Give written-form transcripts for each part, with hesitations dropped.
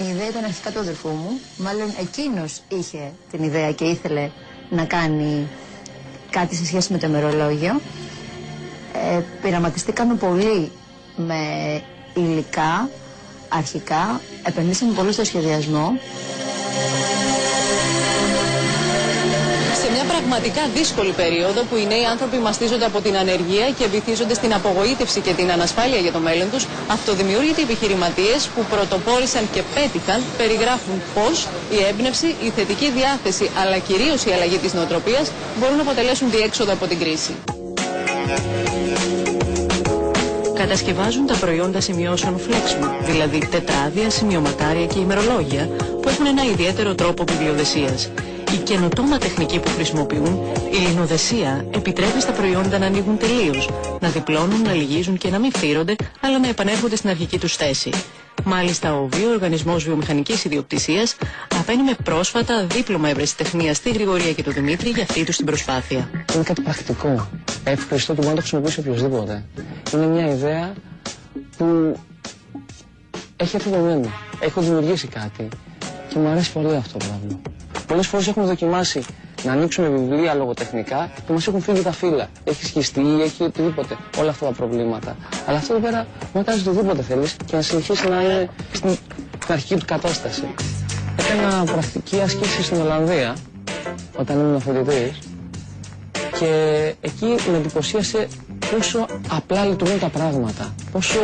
Η ιδέα ήταν αρχικά του αδερφού μου. Μάλλον εκείνος είχε την ιδέα και ήθελε να κάνει κάτι σε σχέση με το ημερολόγιο. Πειραματιστήκαμε πολύ με υλικά, αρχικά. Επενδύσαμε πολύ στο σχεδιασμό. Σε μια πραγματικά δύσκολη περίοδο που οι νέοι άνθρωποι μαστίζονται από την ανεργία και βυθίζονται στην απογοήτευση και την ανασφάλεια για το μέλλον τους, αυτοδημιούργητοι επιχειρηματίες που πρωτοπόρησαν και πέτυχαν περιγράφουν πώς η έμπνευση, η θετική διάθεση αλλά κυρίως η αλλαγή της νοοτροπίας μπορούν να αποτελέσουν διέξοδο από την κρίση. Κατασκευάζουν τα προϊόντα σημειώσεων Flexmo, δηλαδή τετράδια, σημειωματάρια και ημερολόγια που έχουν ένα ιδιαίτερο τρόπο βιβλιοδεσίας. Η καινοτόμα τεχνική που χρησιμοποιούν, η λινοδεσία, επιτρέπει στα προϊόντα να ανοίγουν τελείως, να διπλώνουν, να λυγίζουν και να μην φύρονται, αλλά να επανέρχονται στην αρχική τους θέση. Μάλιστα, ο Οργανισμός Βιομηχανικής Ιδιοκτησίας απένιμε πρόσφατα δίπλωμα ευρεσιτεχνίας στη Γρηγορία και τον Δημήτρη για αυτή τους την προσπάθεια. Είναι κάτι πρακτικό, εύκριστο και μπορεί να το χρησιμοποιήσει οποιοδήποτε. Είναι μια ιδέα που έχει έρθει από μένα. Έχω δημιουργήσει κάτι και μου αρέσει πολύ αυτό το πράγμα. Πολλές φορές έχουμε δοκιμάσει να ανοίξουμε βιβλία λογοτεχνικά και μας έχουν φύγει τα φύλλα. Έχει σχιστεί ή έχει οτιδήποτε. Όλα αυτά τα προβλήματα. Αλλά αυτό εδώ πέρα μπορεί να κάνει οτιδήποτε θέλεις και να συνεχίσει να είναι στην αρχική του κατάσταση. Έκανα πρακτική άσκηση στην Ολλανδία όταν ήμουν φοιτητής και εκεί με εντυπωσίασε πόσο απλά λειτουργούν τα πράγματα. Πόσο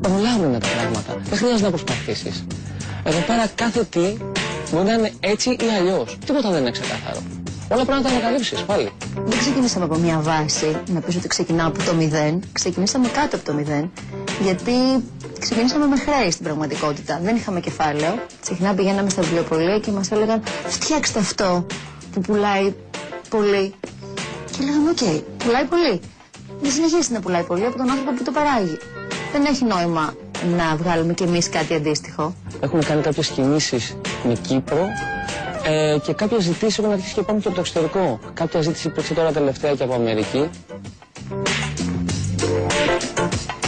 προλάβουν τα πράγματα. Δεν χρειάζεται να προσπαθήσεις. Εδώ πέρα κάθε τι μπορεί να είναι έτσι ή αλλιώς. Τίποτα δεν είναι ξεκάθαρο. Όλα πρέπει να τα ανακαλύψεις πάλι. Δεν ξεκινήσαμε από μια βάση, να πεις ότι ξεκινάω από το 0. Ξεκινήσαμε κάτω από το 0, γιατί ξεκινήσαμε με χρέη στην πραγματικότητα. Δεν είχαμε κεφάλαιο. Συχνά πηγαίναμε στα βιβλιοπωλεία και μας έλεγαν φτιάξτε αυτό που πουλάει πολύ. Και λέγαμε οκ, πουλάει πολύ. Δεν συνεχίσει να πουλάει πολύ από τον άνθρωπο που το παράγει. Δεν έχει νόημα να βγάλουμε κι εμείς κάτι αντίστοιχο. Έχουμε κάνει κάποιες κινήσεις με Κύπρο και κάποιες ζητήσεις έχουν αρχίσει και πάμε και από το εξωτερικό. Κάποια ζήτηση υπήρξε τώρα τελευταία και από Αμερική.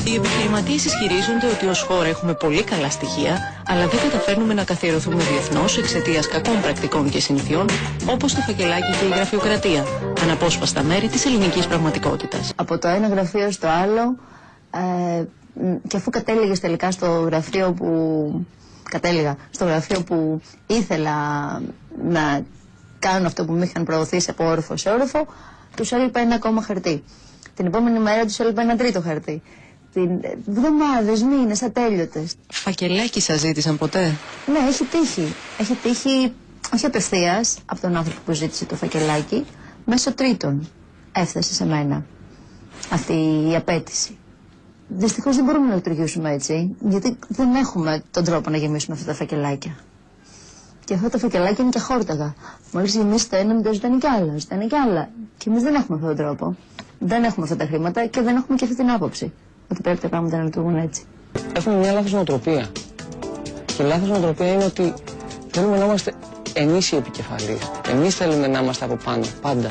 Οι επιχειρηματίες ισχυρίζονται ότι ως χώρα έχουμε πολύ καλά στοιχεία, αλλά δεν καταφέρνουμε να καθιερωθούμε διεθνώς εξαιτίας κακών πρακτικών και συνηθιών, όπως το φακελάκι και η γραφειοκρατία, αναπόσπαστα μέρη της ελληνικής πραγματικότητας. Από το ένα γραφείο στο άλλο, και αφού κατέληγες τελικά στο γραφείο που ήθελα να κάνω αυτό που με είχαν προωθήσει από όροφο σε όροφο, τους έλειπε ένα ακόμα χαρτί. Την επόμενη μέρα τους έλειπε ένα τρίτο χαρτί. Εβδομάδες, μήνες, ατέλειωτες. Φακελάκι σας ζήτησαν ποτέ? Ναι, έχει τύχει. Έχει τύχει, όχι απευθείας από τον άνθρωπο που ζήτησε το φακελάκι, μέσω τρίτων έφτασε σε μένα αυτή η απέτηση. Δυστυχώς δεν μπορούμε να λειτουργήσουμε έτσι, γιατί δεν έχουμε τον τρόπο να γεμίσουμε αυτά τα φακελάκια. Και αυτά τα φακελάκια είναι και χόρταγα. Μόλις γεμίσει το ένα, μετά ζητάνε κι άλλα, ζητάνε κι άλλα. Και εμείς δεν έχουμε αυτόν τον τρόπο. Δεν έχουμε αυτά τα χρήματα και δεν έχουμε και αυτή την άποψη. Ότι πρέπει τα πράγματα να λειτουργούν έτσι. Έχουμε μια λάθος νοοτροπία. Και η λάθος νοοτροπία είναι ότι θέλουμε να είμαστε εμείς οι επικεφαλείς. Εμείς θέλουμε να είμαστε από πάνω, πάντα.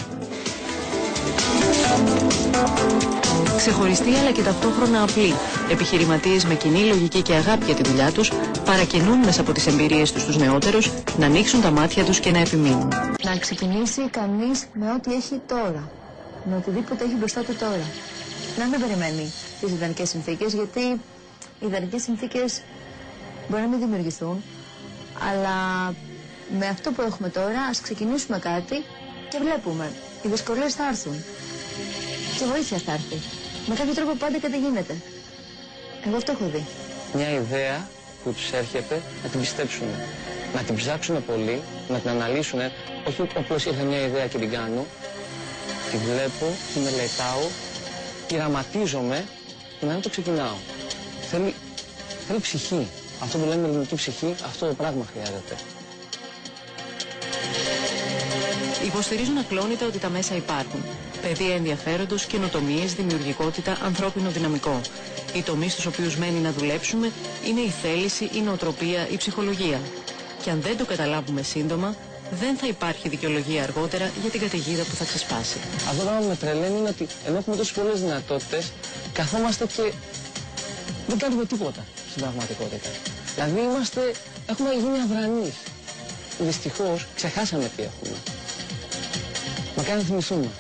Ξεχωριστοί αλλά και ταυτόχρονα απλοί. Επιχειρηματίες με κοινή λογική και αγάπη για τη δουλειά τους παρακινούν μέσα από τις εμπειρίες τους νεότερους να ανοίξουν τα μάτια τους και να επιμείνουν. Να ξεκινήσει κανείς με ό,τι έχει τώρα. Με οτιδήποτε έχει μπροστά του τώρα. Να μην περιμένει τις ιδανικές συνθήκες, γιατί οι ιδανικές συνθήκες μπορεί να μην δημιουργηθούν, αλλά με αυτό που έχουμε τώρα ας ξεκινήσουμε κάτι και βλέπουμε. Οι δυσκολίες θα έρθουν. Και βοήθεια θα έρθει. Με κάποιο τρόπο πάντα καταγίνεται. Εγώ αυτό έχω δει. Μια ιδέα που τους έρχεται να την πιστέψουν. Να την ψάξουν πολύ, να την αναλύσουν. Όχι απλώς ήρθε μια ιδέα και την κάνω. Τη βλέπω, τη μελετάω, πειραματίζομαι και να μην το ξεκινάω. Θέλει ψυχή. Αυτό που λέμε ελληνική ψυχή, αυτό το πράγμα χρειάζεται. Υποστηρίζουν ακλόνητα ότι τα μέσα υπάρχουν. Παιδεία ενδιαφέροντος, καινοτομίες, δημιουργικότητα, ανθρώπινο δυναμικό. Οι τομείς στους οποίους μένει να δουλέψουμε είναι η θέληση, η νοοτροπία, η ψυχολογία. Και αν δεν το καταλάβουμε σύντομα, δεν θα υπάρχει δικαιολογία αργότερα για την καταιγίδα που θα ξεσπάσει. Αυτό που με τρελαίνει είναι ότι ενώ έχουμε τόσες πολλές δυνατότητες, καθόμαστε και δεν κάνουμε τίποτα στην πραγματικότητα. Δηλαδή έχουμε γίνει αδρανείς. Δυστυχώς ξεχάσαμε τι έχουμε. Μα κάνει να θυμηθούμε.